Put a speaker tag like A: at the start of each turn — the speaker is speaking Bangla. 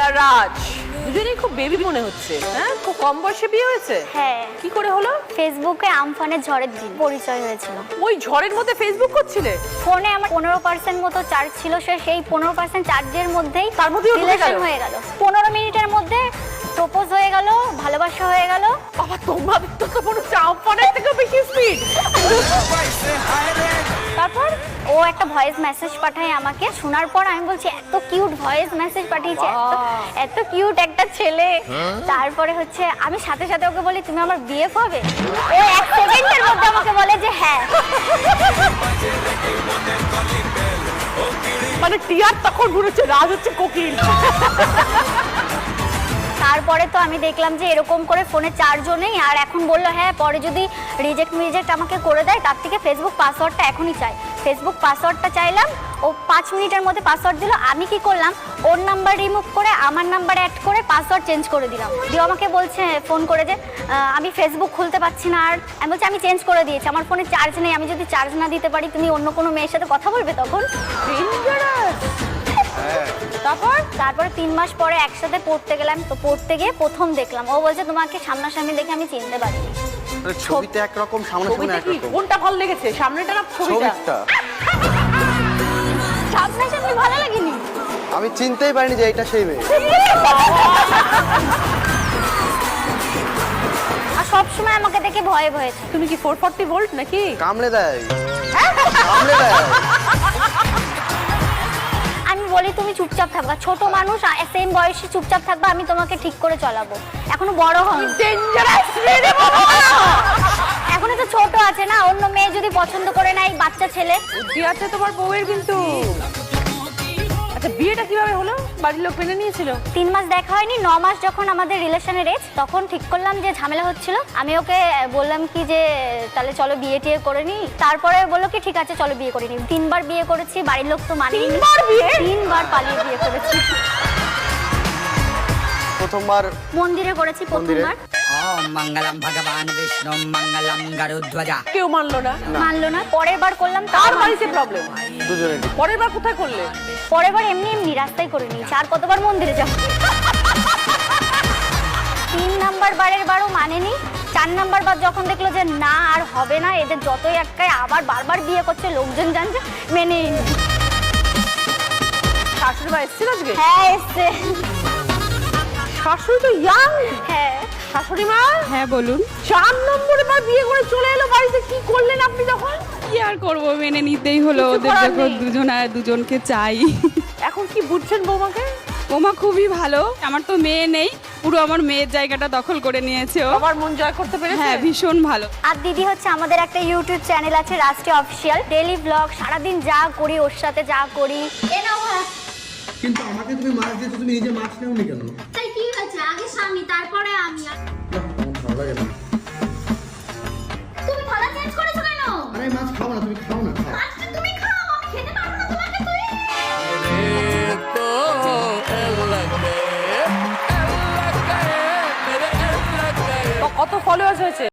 A: আর রাজ দুজনেই খুব বেবি মনে হচ্ছে। হ্যাঁ, খুব কম বয়সে বিয়ে হয়েছে।
B: হ্যাঁ।
A: কি করে হলো?
B: ফেসবুকে আমফানের ঝড়ের দিন পরিচয় হয়েছিল।
A: ওই ঝড়ের মধ্যে ফেসবুক করছিলে?
B: ফোনে আমার 15% মতো চার্জ ছিল, সেই 15% চার্জের মধ্যেই
A: তার মধ্যেই
B: রিলেশন হয়ে গেল। 15 মিনিটের মধ্যে প্রপোজ হয়ে গেল, ভালোবাসা হয়ে গেল।
A: বাবা, তোমাদের তো মনে হচ্ছে আমফানের থেকে বেশি স্পিড। তারপর
B: ও একটা ভয়েস মেসেজ পাঠায় আমাকে, শোনার পর আমি বলছি এত কিউট ভয়েস মেসেজ পাঠিয়েছে, এত কিউট একটা ছেলে। তারপরে হচ্ছে আমি সাথে সাথে ওকে বলি তুমি আমার বিয়ে হবে। ও 1 সেকেন্ডের মধ্যে আমাকে বলে যে হ্যাঁ।
A: মানে টিয়ার তখন ঘুরেছে, রাজ হচ্ছে কোকিল।
B: তারপরে তো আমি দেখলাম যে এরকম করে ফোনে চার্জও নেই, আর এখন বললো হ্যাঁ পরে যদি রিজেক্ট আমাকে করে দেয় তার থেকে ফেসবুক পাসওয়ার্ডটা এখনই চাই। ফেসবুক পাসওয়ার্ডটা চাইলাম, ও 5 মিনিটের মধ্যে পাসওয়ার্ড দিল। আমি কি করলাম, ওর নাম্বার রিমুভ করে আমার নাম্বার অ্যাড করে পাসওয়ার্ড চেঞ্জ করে দিলাম। দিয়ে আমাকে বলছে ফোন করে যে আমি ফেসবুক খুলতে পারছি না। আর আমি বলছি আমি চেঞ্জ করে দিয়েছি, আমার ফোনে চার্জ নেই, আমি যদি চার্জ না দিতে পারি তুমি অন্য কোনো মেয়ের সাথে কথা বলবে তখন। তারপরে 3 মাস পরে একসাথে পড়তে গেলাম। তো পড়তে গিয়ে প্রথম দেখলাম, ও বলছে তোমাকে সামনাসামনি দেখে আমি চিনতে পারিনি।
C: ছবিতে একরকম, সামনাসামনি একরকম।
A: কোনটা ভালো লেগেছে, সামনেটা না ছবিটা?
B: সামনাসামনি ভালো লাগেনি,
C: আমি চিনতেই পারিনি যে এটা সেই মেয়ে।
B: আর সবসময় আমাকে দেখে ভয়ে ভয়ে থাকে।
A: তুমি কি 440 ভোল্ট নাকি?
C: কামড়ে দেয়, কামড়ে দেয়।
B: আমি বলি তুমি চুপচাপ থাকবা, ছোট মানুষ সেম বয়সে চুপচাপ থাকবা, আমি তোমাকে ঠিক করে চলাবো। এখনো বড় হন, এখনো তো ছোট আছে না, অন্য মেয়ে যদি পছন্দ করে না, এই বাচ্চা ছেলে।
A: বুদ্ধি আছে তোমার বউয়ের কিন্তু। আচ্ছা, বিয়েটা কিভাবে হলো? বাড়ির লোক মেনে নিয়েছিল?
B: 3 মাস দেখা হয়নি, 9 মাস যখন আমাদের রিলেশনের এজ, তখন ঠিক করলাম যে ঝামেলা হচ্ছিল। আমি ওকে বললাম কি যে তাহলে চলো বিয়ে টিয়ে করে নি। তারপরে বললো কি ঠিক আছে চলো বিয়ে করে নি। 3 বার বিয়ে করেছি, বাড়ির লোক তো মানে
A: 3 বার বিয়ে?
B: 3 বার পালিয়ে বিয়ে করেছি।
C: প্রথমবার
B: মন্দিরে করেছি প্রথমবার।
D: ওম মঙ্গলম ভগবান বিষ্ণু মঙ্গলম গরুধ্বজা।
A: কেউ মানলো না?
B: মানলো না। পরের বার করলাম,
A: তার বাড়িতে প্রবলেম।
C: দুজনে।
A: পরের বার কোথায় করলে?
B: পরের বার এমনি এমনি রাস্তায় করে নিয়েছি। আর কতবার মন্দিরে যাব? 3 নাম্বার বারের বারও মানেনি। 4 নাম্বার বার যখন দেখলো যে না আর হবে না, এদের যতই একটাই আবার বারবার বিয়ে করছে, লোকজন জানছে, মেনেই নি।
A: শাশুড়ি মা এসেছিল আজকে?
B: হ্যাঁ এসছে।
A: শাশুড়ি তো ইয়াং।
B: হ্যাঁ।
A: শাশুড়ি মা?
E: হ্যাঁ বলুন।
A: 4 নম্বরে বার বিয়ে করে চলে এলো বাড়িতে, কি করলেন আপনি তখন?
E: কি আর করবো, মেনে নিতেই হলো।
A: কিছু
E: ওদের
A: করার
E: যখন
A: নেই।
E: দুজনকে চাই।
A: এখন কি বুঝছেন বৌমাকে?
E: ওমা খুবই ভালো, আমার তো মেয়ে নেই, পুরো আমার মেয়ের জায়গাটা দখল করে নিয়েছে ও।
A: আমার মন জয় করতে পেরেছে।
E: হ্যাঁ ভীষণ ভালো।
B: আর দিদি হচ্ছে আমাদের একটা ইউটিউব চ্যানেল আছে রাষ্ট্রীয় অফিসিয়াল, ডেইলি ব্লগ, সারাদিন যা করি ওর সাথে যা করি।
F: কিন্তু আমাকে তুমি মাছ দিয়েছো, তুমি নিজে মাছ নেওনি কেন?
B: তাই কি হয়েছে, আগে স্বামী তারপরে আমি।
F: না, আমার ভালো লাগে না।
B: তুমি থালা চেঞ্জ করেছো কেন?
F: আরে মাছ খাও না, তুমি খাও না, খাও।
B: মাছটা তুমি খাও, আমি খেতে পারবো না তোমাকে।
A: কত ফলোয়ার্স হয়েছে?